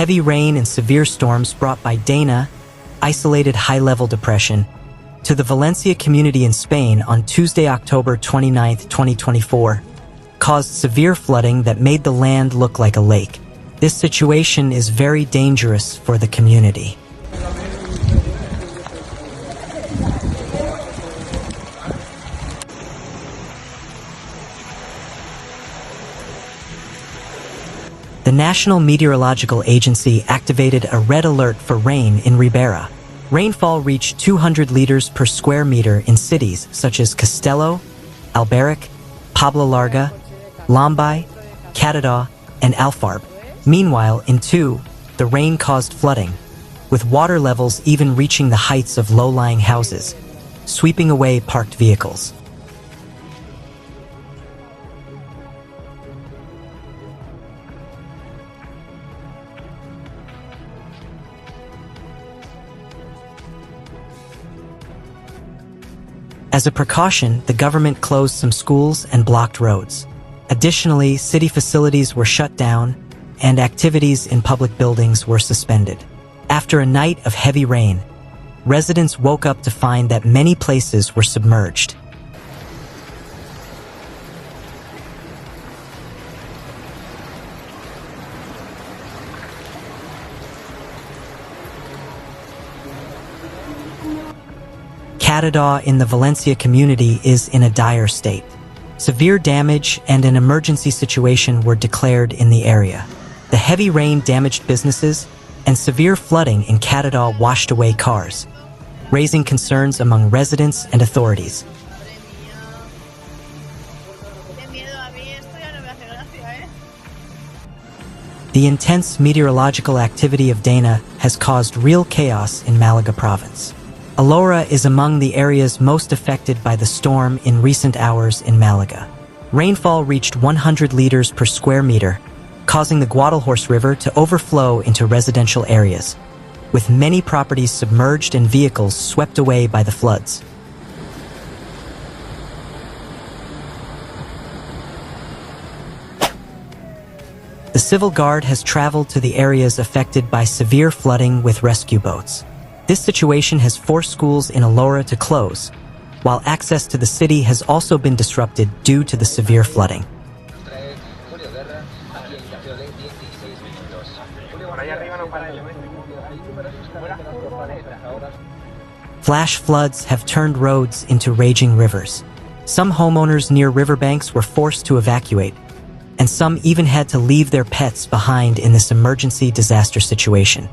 Heavy rain and severe storms brought by Dana, isolated high-level depression, to the Valencia community in Spain on Tuesday, October 29, 2024, caused severe flooding that made the land look like a lake. This situation is very dangerous for the community. The National Meteorological Agency activated a red alert for rain in Ribera. Rainfall reached 200 liters per square meter in cities such as Castelló, Alberic, Pablo Larga, Lombay, Catadau, and Alfarb. Meanwhile, in Tu, the rain caused flooding, with water levels even reaching the heights of low-lying houses, sweeping away parked vehicles. As a precaution, the government closed some schools and blocked roads. Additionally, city facilities were shut down, and activities in public buildings were suspended. After a night of heavy rain, residents woke up to find that many places were submerged. Catadau in the Valencia community is in a dire state. Severe damage and an emergency situation were declared in the area. The heavy rain damaged businesses, and severe flooding in Catadau washed away cars, raising concerns among residents and authorities. The intense meteorological activity of Dana has caused real chaos in Malaga Province. Álora is among the areas most affected by the storm in recent hours in Malaga. Rainfall reached 100 liters per square meter, causing the Guadalhorce River to overflow into residential areas, with many properties submerged and vehicles swept away by the floods. The Civil Guard has traveled to the areas affected by severe flooding with rescue boats. This situation has forced schools in Álora to close, while access to the city has also been disrupted due to the severe flooding. Flash floods have turned roads into raging rivers. Some homeowners near riverbanks were forced to evacuate, and some even had to leave their pets behind in this emergency disaster situation.